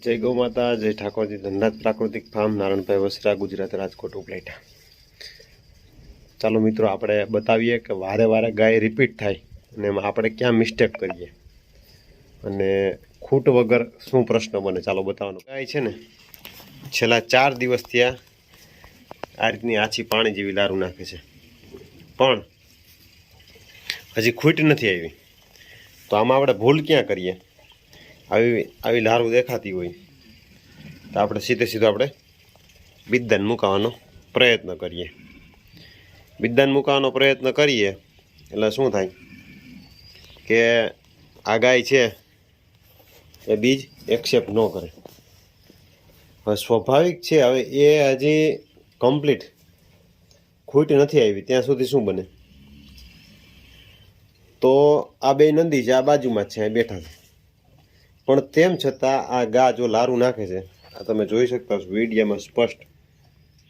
જય ગૌ માતા, જય ઠાકોરજી, ધનરાજ પ્રાકૃતિક ફાર્મ, નારણભાઈ વસરા, ગુજરાત, રાજકોટ, ઉપલેટા. ચાલો મિત્રો, આપણે બતાવીએ કે વારે વારે ગાય રિપીટ થાય અને એમાં આપણે ક્યાં મિસ્ટેક કરીએ અને ખૂટ વગર શું પ્રશ્ન બને. ચાલો બતાવવાનો. ગાય છે ને છેલ્લા 4 દિવસથી આ રીતની આછી પાણી જેવી લારું નાખે છે, પણ હજી ખૂટ નથી આવી. તો આમાં આપણે ભૂલ ક્યાં કરીએ? આવી લારું દેખાતી હોય તો આપણે સીધું આપણે બિદ્દાન મુકાવવાનો પ્રયત્ન કરીએ. બિદ્દાન મુકાવવાનો પ્રયત્ન કરીએ એટલે શું થાય કે આ ગાય છે એ બીજ એક્સેપ્ટ ન કરે. હવે સ્વાભાવિક છે, હવે એ હજી કમ્પ્લીટ ખૂટ નથી આવી ત્યાં સુધી શું બને? તો આ બે નંદી છે, આ બાજુમાં જ છે, બેઠા છે, પણ તેમ છતાં આ ગા જો લારું નાખે છે, આ તમે જોઈ શકતા છો વિડીયોમાં સ્પષ્ટ,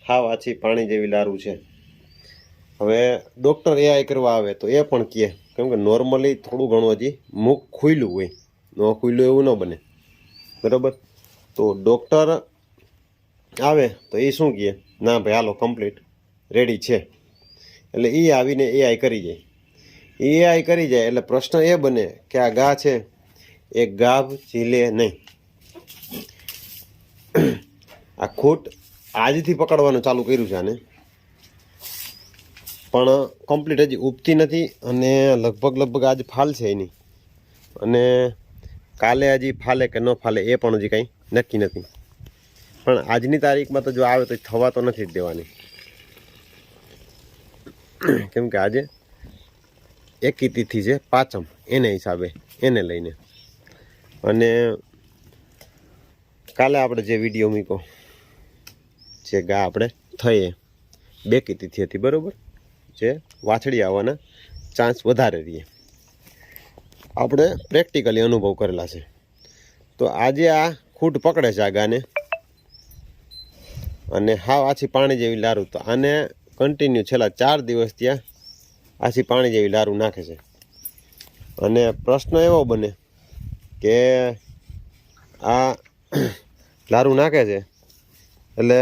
હાવ આછી પાણી જેવી લારું છે. હવે ડૉક્ટર એઆઈ કરવા આવે તો એ પણ કહે, કેમ કે નોર્મલી થોડું ઘણું હજી મુખ ખુલ્લું હોય, ન ખુલ્લું એવું ન બને, બરાબર? તો ડૉક્ટર આવે તો એ શું કહે? ના ભાઈ હાલો કમ્પ્લીટ રેડી છે. એટલે એ આવીને એઆઈ કરી જાય. એઆઈ કરી જાય એટલે પ્રશ્ન એ બને કે આ ગા છે એ ગાભ ઝીલે નહીં. આ ખૂટ આજથી પકડવાનું ચાલુ કર્યું છે આને, પણ કમ્પ્લીટ હજી ઉગતી નથી અને લગભગ આજ ફાલ છે એની, અને કાલે હજી ફાલે કે ન ફાલે એ પણ હજી કંઈ નક્કી નથી. પણ આજની તારીખમાં તો જો આવે તો થવા તો નથી જ દેવાની, કેમ કે આજે એકી તિથિ છે, પાંચમ, એને હિસાબે એને લઈને. અને કાલે આપણે જે વિડીયો મૂક્યો, જે ગા આપણે થઈએ બેકી તિથિ હતી, બરાબર, જે વાછડી આવવાના ચાન્સ વધારે રહીએ, આપણે પ્રેક્ટિકલી અનુભવ કરેલા છે. તો આજે આ ખૂટ પકડે છે આ ગાને, અને હાવ આછી પાણી જેવી લારું. તો આને કન્ટિન્યુ છેલ્લા 4 દિવસ ત્યાં આછી પાણી જેવી લારું નાખે છે. અને પ્રશ્ન એવો બને કે આ લારું નાખે છે એટલે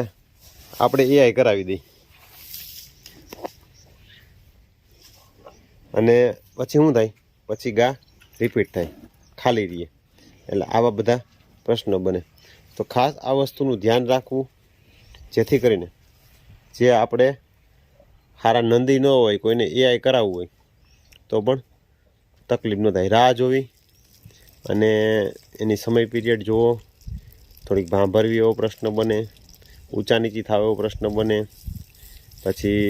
આપણે એઆઈ કરાવી દઈ, અને પછી શું થાય? પછી ગા રિપીટ થાય, ખાલી રહીએ. એટલે આવા બધા પ્રશ્નો બને. તો ખાસ આ વસ્તુનું ધ્યાન રાખવું, જેથી કરીને જે આપણે સારા નંદી ન હોય, કોઈને એઆઈ કરાવવું હોય તો પણ તકલીફ ન થાય. રાહ જોવી અને એની સમય પીરિયડ જોવો, થોડીક ભાંભરવી એવો પ્રશ્ન બને, ઊંચા નીચી થાવ એવો પ્રશ્ન બને. પછી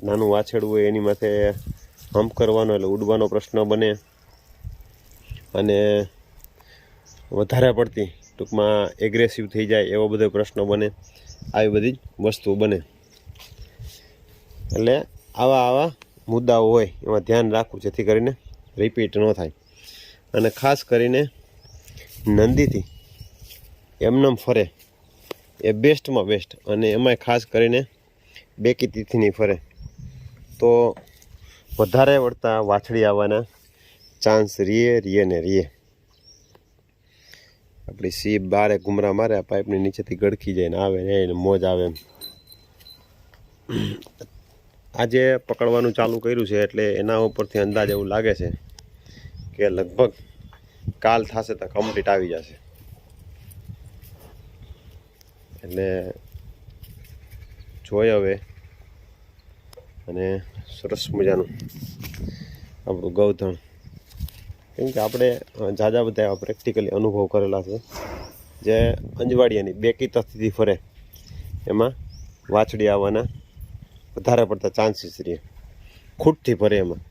નાનું વાછરડું હોય એની માથે હમ્પ કરવાનો એટલે ઉડવાનો પ્રશ્ન બને, અને વધારે પડતી ટૂંકમાં એગ્રેસિવ થઈ જાય એવો બધો પ્રશ્ન બને. આવી બધી જ વસ્તુઓ બને. એટલે આવા મુદ્દાઓ હોય એમાં ધ્યાન રાખવું, જેથી કરીને રિપીટ ન થાય. અને ખાસ કરીને નંદીથી એમનેમ ફરે એ બેસ્ટમાં બેસ્ટ, અને એમાંય ખાસ કરીને બેકી તિથિની ફરે તો વધારે પડતા વાછડી આવવાના ચાન્સ રીએ ને રીએ. આપણી સીપ બારે ઘુમરા મારે, આ પાઇપની નીચેથી ગળખી જાય ને આવે ને એને મોજ આવે એમ. આજે પકડવાનું ચાલુ કર્યું છે એટલે એના ઉપરથી અંદાજ એવું લાગે છે કે લગભગ કાલ થશે તો કમ્પ્લીટ આવી જશે. એટલે જોઈએ હવે. અને સરસ મજાનું આપણું ગૌધન, કેમ કે આપણે ઝાઝા બધા એવા પ્રેક્ટિકલી અનુભવ કરેલા છે. જે અંજવાડિયાની બેકી તથ્યથી ફરે એમાં વાછડી આવવાના વધારે પડતા ચાન્સીસ રહે. ખૂટથી ફરે એમાં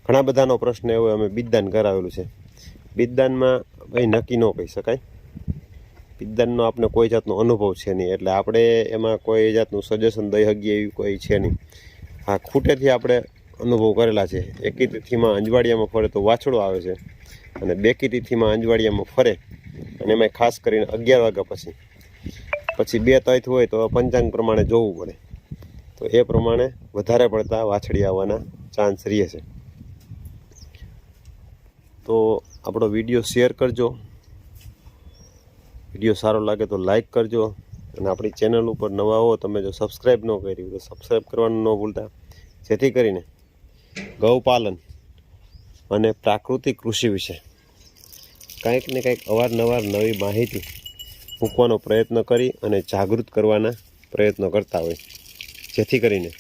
ઘણા બધાનો પ્રશ્ન એવો, અમે બિદ્દાન કરાવેલું છે. બિદ્દાનમાં ભાઈ નક્કી ન કહી શકાય, બિદ્દાનનો આપણે કોઈ જાતનો અનુભવ છે નહીં, એટલે આપણે એમાં કોઈ જાતનું સજેશન દઈ શકીએ એવી કોઈ છે નહીં. હા, ખૂટેથી આપણે અનુભવ કરેલા છે. એકી તિથિમાં અંજવાડિયામાં ફરે તો વાછડો આવે છે, અને બેકી તિથિમાં અંજવાડિયામાં ફરે, અને એમાં ખાસ કરીને 11 વાગ્યા પછી 2 તથ હોય તો પંચાંગ પ્રમાણે જોવું પડે. તો એ પ્રમાણે વધારે પડતા વાછડી આવવાના ચાન્સ રહે છે. તો આપણો વિડીયો શેર કરજો, વિડીયો સારો લાગે તો લાઈક કરજો અને આપણી ચેનલ ઉપર નવા હો તમે જો સબસ્ક્રાઈબ ન કર્યું તો સબસ્ક્રાઈબ કરવાનું ન ભૂલતા, જેથી કરીને ગૌપાલન અને પ્રાકૃતિક કૃષિ વિશે કંઈક ને કંઈક અવારનવાર નવી માહિતી મૂકવાનો પ્રયત્ન કરી અને જાગૃત કરવાના પ્રયત્નો કરતા હોય, જેથી કરીને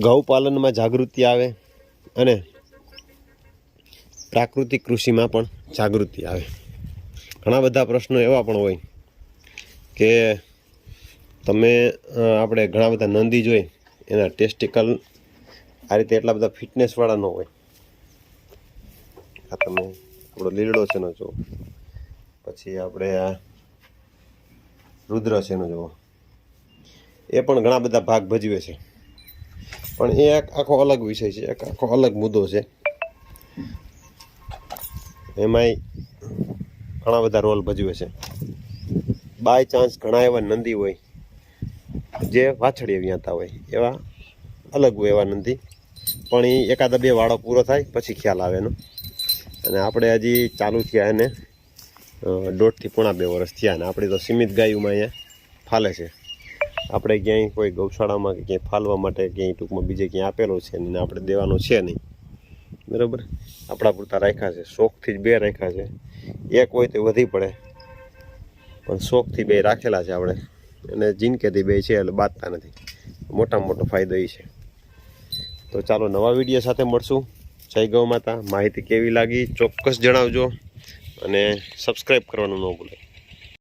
ગૌપાલનમાં જાગૃતિ આવે અને પ્રાકૃતિક કૃષિમાં પણ જાગૃતિ આવે. ઘણા બધા પ્રશ્નો એવા પણ હોય કે તમે આપણે ઘણા બધા નંદી જોઈ એના ટેસ્ટિકલ આ રીતે એટલા બધા ફિટનેસવાળા ન હોય. આ તમે આપણો લીલડો છે એનો જુઓ, પછી આપણે આ રુદ્ર છે એનો જુઓ, એ પણ ઘણા બધા ભાગ ભજવે છે. પણ એ એક આખો અલગ વિષય છે, એક આખો અલગ મુદ્દો છે. એમાંય ઘણા બધા રોલ ભજવે છે. બાય ચાન્સ ઘણા એવા નંદી હોય જે વાછડીએ વ્યાતા હોય, એવા અલગ હોય એવા નંદી, પણ એ એકાદા બે વાળો પૂરો થાય પછી ખ્યાલ આવે એનો. અને આપણે હજી ચાલુ થયા એને 1.5 થી પોણા 2 વર્ષ થયા, અને આપણે તો સીમિત ગાયોમાં અહીંયા ફાલે છે. આપણે ક્યાંય કોઈ ગૌશાળામાં કે ક્યાંય ફાલવા માટે ક્યાંય ટૂંકમાં બીજે ક્યાંય આપેલો છે ને આપણે દેવાનો છે નહીં, બરાબર. આપણા પૂરતા રાખ્યા છે, શોખથી જ 2 રાખ્યા છે. એક હોય તો વધી પડે, પણ શોખથી 2 રાખેલા છે આપણે, અને જિંદગીથી 2 છે એટલે બાંધતા નથી. મોટામાં મોટો ફાયદો એ છે. તો ચાલો નવા વિડીયો સાથે મળશું. જય ગૌ માતા. માહિતી કેવી લાગી ચોક્કસ જણાવજો અને સબસ્ક્રાઈબ કરવાનું ન ભૂલે.